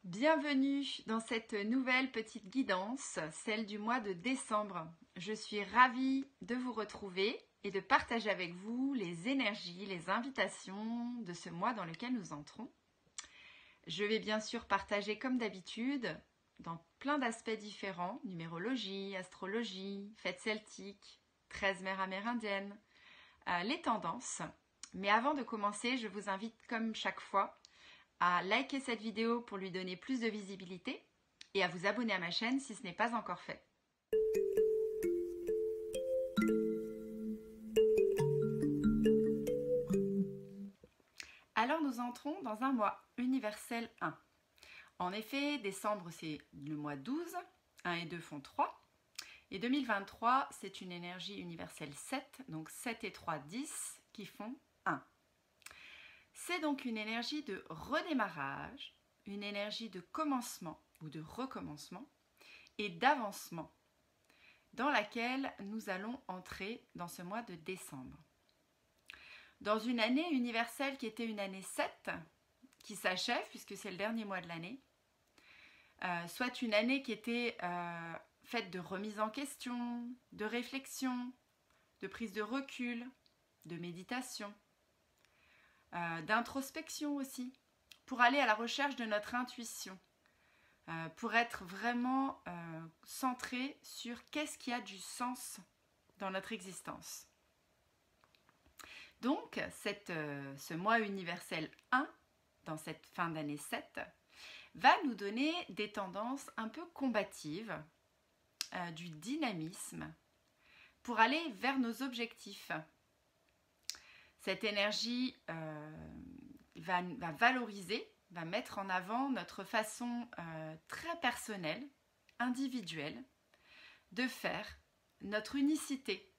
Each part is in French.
Bienvenue dans cette nouvelle petite guidance, celle du mois de décembre. Je suis ravie de vous retrouver et de partager avec vous les énergies, les invitations de ce mois dans lequel nous entrons. Je vais bien sûr partager comme d'habitude, dans plein d'aspects différents, numérologie, astrologie, fêtes celtiques, 13 mers amérindiennes, les tendances. Mais avant de commencer, je vous invite comme chaque fois à liker cette vidéo pour lui donner plus de visibilité et à vous abonner à ma chaîne si ce n'est pas encore fait. Alors nous entrons dans un mois universel 1. En effet, décembre c'est le mois 12, 1 et 2 font 3. Et 2023 c'est une énergie universelle 7, donc 7 et 3, 10 qui font 1. C'est donc une énergie de redémarrage, une énergie de commencement ou de recommencement et d'avancement dans laquelle nous allons entrer dans ce mois de décembre. Dans une année universelle qui était une année 7, qui s'achève puisque c'est le dernier mois de l'année, soit une année qui était faite de remise en question, de réflexion, de prise de recul, de méditation, d'introspection aussi, pour aller à la recherche de notre intuition, pour être vraiment centré sur qu'est-ce qui a du sens dans notre existence. Donc, ce mois universel 1, dans cette fin d'année 7, va nous donner des tendances un peu combatives, du dynamisme, pour aller vers nos objectifs. Cette énergie va valoriser, va mettre en avant notre façon très personnelle, individuelle, de faire notre unicité,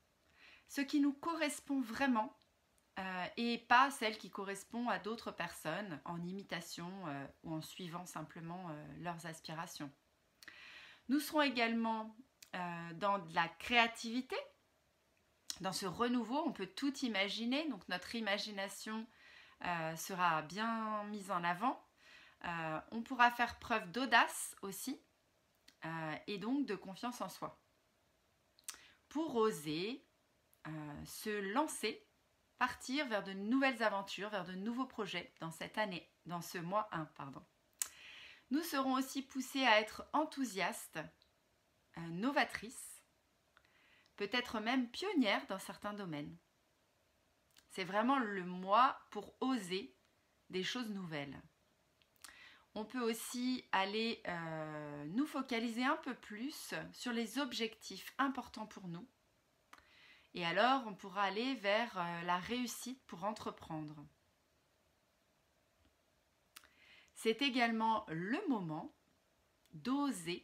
ce qui nous correspond vraiment et pas celle qui correspond à d'autres personnes en imitation ou en suivant simplement leurs aspirations. Nous serons également dans de la créativité. Dans ce renouveau, on peut tout imaginer, donc notre imagination sera bien mise en avant. On pourra faire preuve d'audace aussi et donc de confiance en soi pour oser se lancer, partir vers de nouvelles aventures, vers de nouveaux projets dans cette année, dans ce mois 1, pardon. Nous serons aussi poussés à être enthousiastes, novatrices, peut-être même pionnière dans certains domaines. C'est vraiment le mois pour oser des choses nouvelles. On peut aussi aller nous focaliser un peu plus sur les objectifs importants pour nous. Et alors, on pourra aller vers la réussite pour entreprendre. C'est également le moment d'oser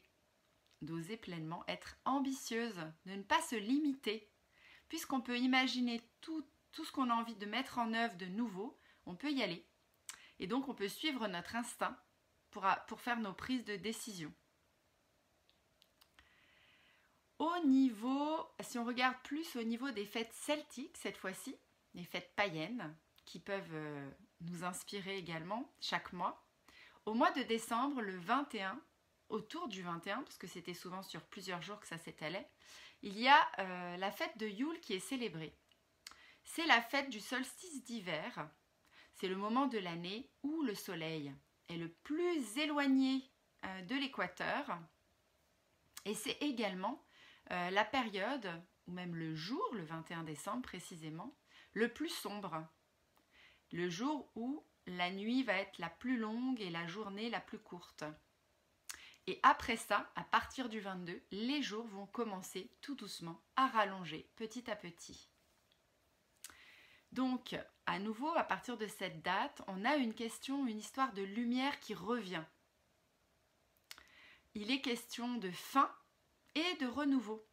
pleinement, être ambitieuse, de ne pas se limiter, puisqu'on peut imaginer tout ce qu'on a envie de mettre en œuvre de nouveau, on peut y aller. Et donc on peut suivre notre instinct pour faire nos prises de décision. Au niveau, si on regarde plus au niveau des fêtes celtiques cette fois-ci, les fêtes païennes, qui peuvent nous inspirer également chaque mois, au mois de décembre, le 21, autour du 21, parce que c'était souvent sur plusieurs jours que ça s'étalait, il y a la fête de Yule qui est célébrée. C'est la fête du solstice d'hiver. C'est le moment de l'année où le soleil est le plus éloigné de l'équateur. Et c'est également la période, ou même le jour, le 21 décembre précisément, le plus sombre. Le jour où la nuit va être la plus longue et la journée la plus courte. Et après ça, à partir du 22, les jours vont commencer tout doucement à rallonger petit à petit. Donc, à nouveau, à partir de cette date, on a une question, une histoire de lumière qui revient. Il est question de fin et de renouveau.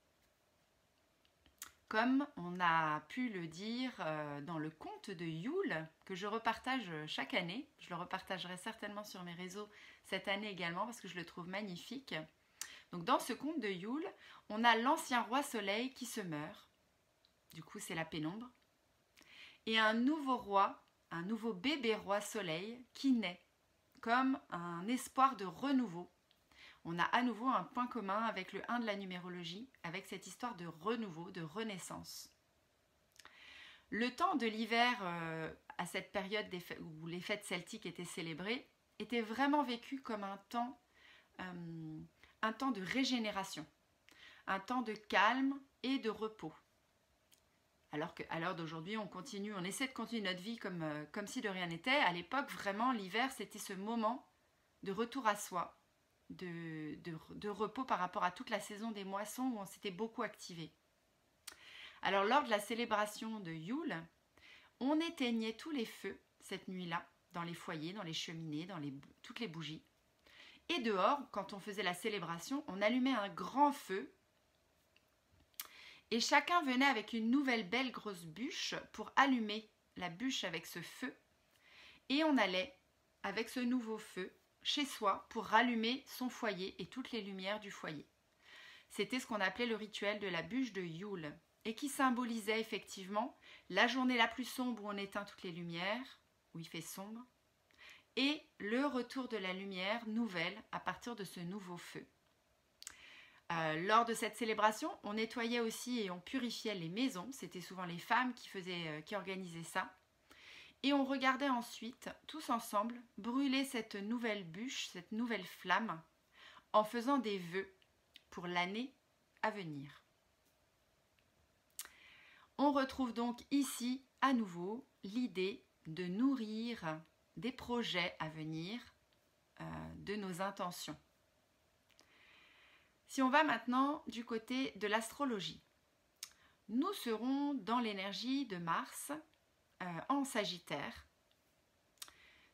Comme on a pu le dire dans le conte de Yule, que je repartage chaque année. Je le repartagerai certainement sur mes réseaux cette année également parce que je le trouve magnifique. Donc dans ce conte de Yule, on a l'ancien roi soleil qui se meurt. Du coup, c'est la pénombre. Et un nouveau roi, un nouveau bébé roi soleil qui naît, comme un espoir de renouveau. On a à nouveau un point commun avec le 1 de la numérologie, avec cette histoire de renouveau, de renaissance. Le temps de l'hiver, à cette période où les fêtes celtiques étaient célébrées, était vraiment vécu comme un temps de régénération, un temps de calme et de repos. Alors qu'à l'heure d'aujourd'hui, on essaie de continuer notre vie comme si de rien n'était. À l'époque, vraiment, l'hiver, c'était ce moment de retour à soi, de repos par rapport à toute la saison des moissons où on s'était beaucoup activé. Alors, lors de la célébration de Yule, on éteignait tous les feux cette nuit-là, dans les foyers, dans les cheminées, toutes les bougies. Et dehors, quand on faisait la célébration, on allumait un grand feu. Et chacun venait avec une nouvelle belle grosse bûche pour allumer la bûche avec ce feu. Et on allait, avec ce nouveau feu, chez soi pour rallumer son foyer et toutes les lumières du foyer. C'était ce qu'on appelait le rituel de la bûche de Yule et qui symbolisait effectivement la journée la plus sombre où on éteint toutes les lumières, où il fait sombre, et le retour de la lumière nouvelle à partir de ce nouveau feu. Lors de cette célébration, on nettoyait aussi et on purifiait les maisons. C'était souvent les femmes qui organisaient ça. Et on regardait ensuite, tous ensemble, brûler cette nouvelle bûche, cette nouvelle flamme, en faisant des vœux pour l'année à venir. On retrouve donc ici, à nouveau, l'idée de nourrir des projets à venir, de nos intentions. Si on va maintenant du côté de l'astrologie, nous serons dans l'énergie de Mars en Sagittaire.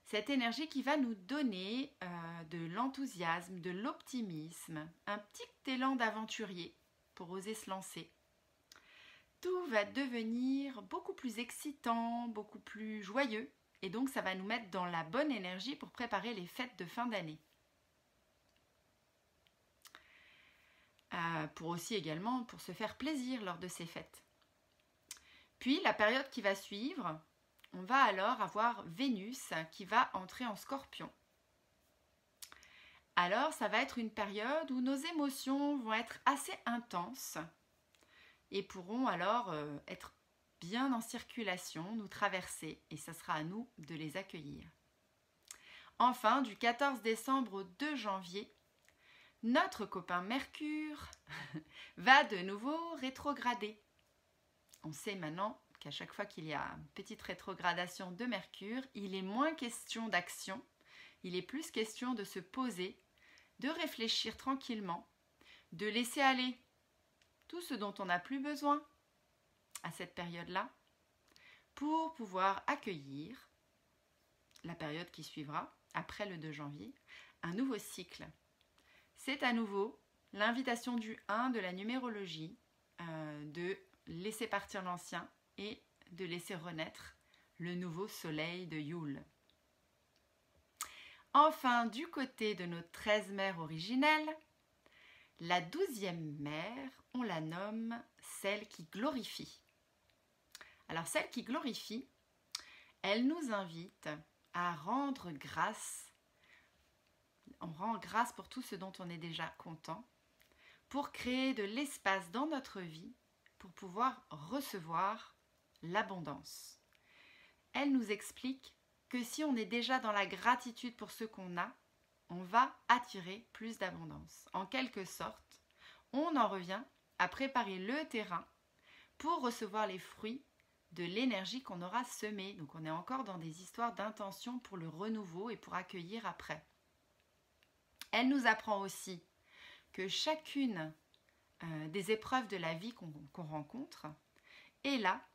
Cette énergie qui va nous donner de l'enthousiasme, de l'optimisme, un petit élan d'aventurier pour oser se lancer. Tout va devenir beaucoup plus excitant, beaucoup plus joyeux et donc ça va nous mettre dans la bonne énergie pour préparer les fêtes de fin d'année. Pour aussi également pour se faire plaisir lors de ces fêtes. Puis la période qui va suivre, on va alors avoir Vénus qui va entrer en Scorpion. Alors ça va être une période où nos émotions vont être assez intenses et pourront alors être bien en circulation, nous traverser et ça sera à nous de les accueillir. Enfin, du 14 décembre au 2 janvier, notre copain Mercure va de nouveau rétrograder. On sait maintenant qu'à chaque fois qu'il y a une petite rétrogradation de Mercure, il est moins question d'action, il est plus question de se poser, de réfléchir tranquillement, de laisser aller tout ce dont on n'a plus besoin à cette période-là pour pouvoir accueillir la période qui suivra, après le 2 janvier, un nouveau cycle. C'est à nouveau l'invitation du 1 de la numérologie de laisser partir l'ancien et de laisser renaître le nouveau soleil de Yule. Enfin, du côté de nos 13 mères originelles, la 12e mère, on la nomme celle qui glorifie. Alors celle qui glorifie, elle nous invite à rendre grâce. On rend grâce pour tout ce dont on est déjà content, pour créer de l'espace dans notre vie, pour pouvoir recevoir l'abondance. Elle nous explique que si on est déjà dans la gratitude pour ce qu'on a, on va attirer plus d'abondance. En quelque sorte, on en revient à préparer le terrain pour recevoir les fruits de l'énergie qu'on aura semée. Donc on est encore dans des histoires d'intention pour le renouveau et pour accueillir après. Elle nous apprend aussi que chacune des épreuves de la vie qu'on rencontre est là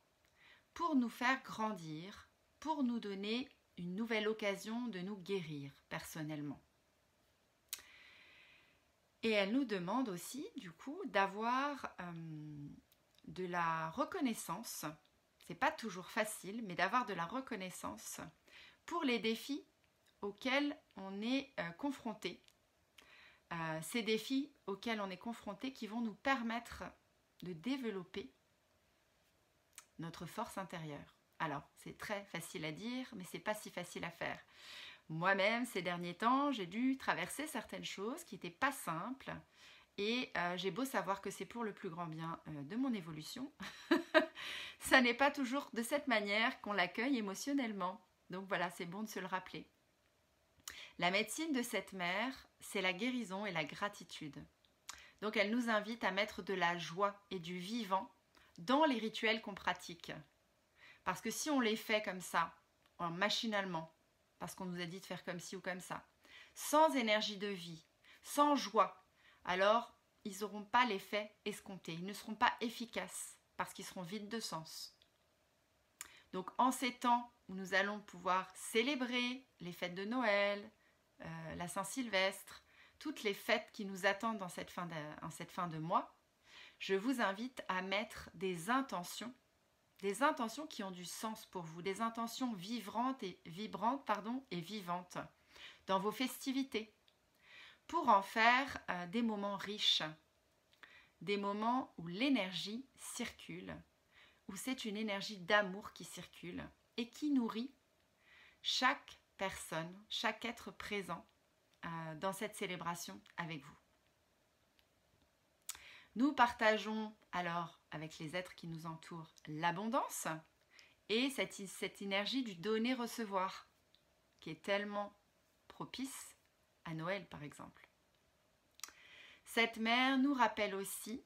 pour nous faire grandir, pour nous donner une nouvelle occasion de nous guérir personnellement. Et elle nous demande aussi, du coup, d'avoir de la reconnaissance. C'est pas toujours facile, mais d'avoir de la reconnaissance pour les défis auxquels on est confronté. Ces défis auxquels on est confronté qui vont nous permettre de développer notre force intérieure. Alors, c'est très facile à dire, mais c'est pas si facile à faire. Moi-même, ces derniers temps, j'ai dû traverser certaines choses qui n'étaient pas simples. Et j'ai beau savoir que c'est pour le plus grand bien de mon évolution, ça n'est pas toujours de cette manière qu'on l'accueille émotionnellement. Donc voilà, c'est bon de se le rappeler. La médecine de cette mère, c'est la guérison et la gratitude. Donc elle nous invite à mettre de la joie et du vivant dans les rituels qu'on pratique. Parce que si on les fait comme ça, machinalement, parce qu'on nous a dit de faire comme ci ou comme ça, sans énergie de vie, sans joie, alors ils n'auront pas l'effet escompté, ils ne seront pas efficaces parce qu'ils seront vides de sens. Donc en ces temps où nous allons pouvoir célébrer les fêtes de Noël, la Saint-Sylvestre, toutes les fêtes qui nous attendent en cette fin de mois, je vous invite à mettre des intentions qui ont du sens pour vous, des intentions vibrantes et vivantes dans vos festivités, pour en faire des moments riches, des moments où l'énergie circule, où c'est une énergie d'amour qui circule et qui nourrit chaque personne, chaque être présent dans cette célébration avec vous. Nous partageons alors avec les êtres qui nous entourent l'abondance et cette énergie du donner-recevoir qui est tellement propice à Noël par exemple. Cette mère nous rappelle aussi,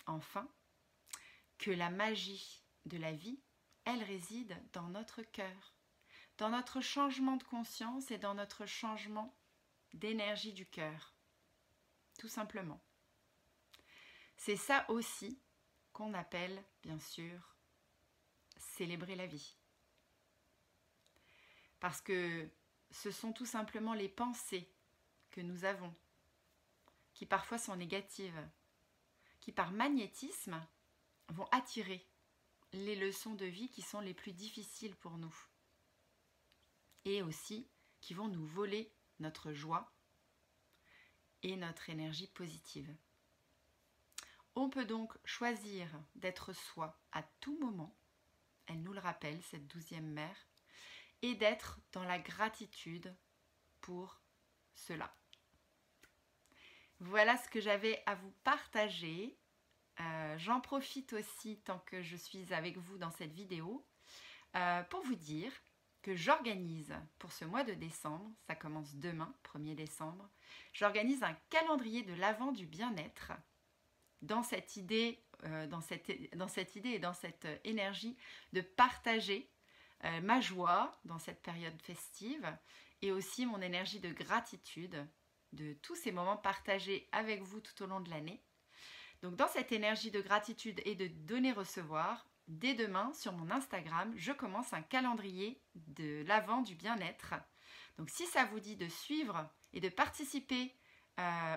enfin, que la magie de la vie, elle réside dans notre cœur, dans notre changement de conscience et dans notre changement d'énergie du cœur, tout simplement. C'est ça aussi qu'on appelle, bien sûr, célébrer la vie. Parce que ce sont tout simplement les pensées que nous avons, qui parfois sont négatives, qui par magnétisme vont attirer les leçons de vie qui sont les plus difficiles pour nous. Et aussi qui vont nous voler notre joie et notre énergie positive. On peut donc choisir d'être soi à tout moment, elle nous le rappelle, cette 12e mère, et d'être dans la gratitude pour cela. Voilà ce que j'avais à vous partager. J'en profite aussi, tant que je suis avec vous dans cette vidéo, pour vous dire que j'organise pour ce mois de décembre, ça commence demain, 1er décembre, j'organise un calendrier de l'Avent du bien-être, dans cette idée et dans cette énergie de partager ma joie dans cette période festive et aussi mon énergie de gratitude de tous ces moments partagés avec vous tout au long de l'année. Donc dans cette énergie de gratitude et de donner-recevoir, dès demain sur mon Instagram, je commence un calendrier de l'Avent du bien-être. Donc si ça vous dit de suivre et de participer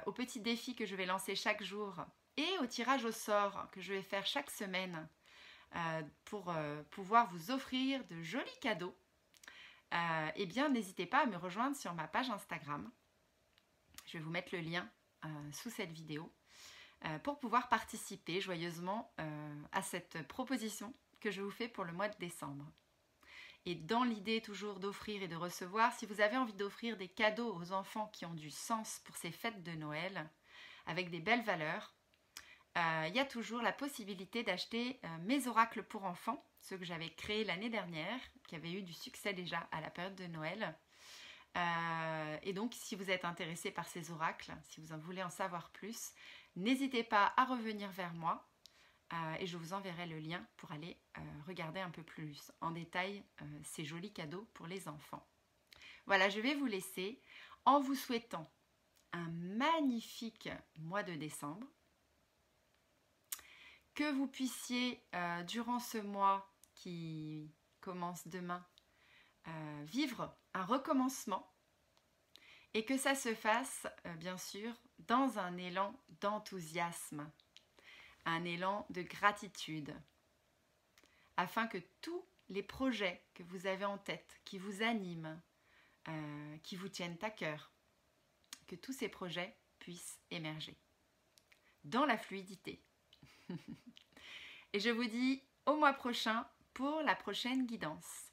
aux petits défis que je vais lancer chaque jour et au tirage au sort que je vais faire chaque semaine pour pouvoir vous offrir de jolis cadeaux, eh bien n'hésitez pas à me rejoindre sur ma page Instagram. Je vais vous mettre le lien sous cette vidéo pour pouvoir participer joyeusement à cette proposition que je vous fais pour le mois de décembre. Et dans l'idée toujours d'offrir et de recevoir, si vous avez envie d'offrir des cadeaux aux enfants qui ont du sens pour ces fêtes de Noël, avec des belles valeurs, il y a toujours la possibilité d'acheter mes oracles pour enfants, ceux que j'avais créés l'année dernière, qui avaient eu du succès déjà à la période de Noël. Et donc, si vous êtes intéressé par ces oracles, si vous en voulez en savoir plus, n'hésitez pas à revenir vers moi et je vous enverrai le lien pour aller regarder un peu plus en détail ces jolis cadeaux pour les enfants. Voilà, je vais vous laisser en vous souhaitant un magnifique mois de décembre, que vous puissiez, durant ce mois qui commence demain, vivre un recommencement et que ça se fasse, bien sûr, dans un élan d'enthousiasme, un élan de gratitude, afin que tous les projets que vous avez en tête, qui vous animent, qui vous tiennent à cœur, que tous ces projets puissent émerger dans la fluidité. Et je vous dis au mois prochain pour la prochaine guidance.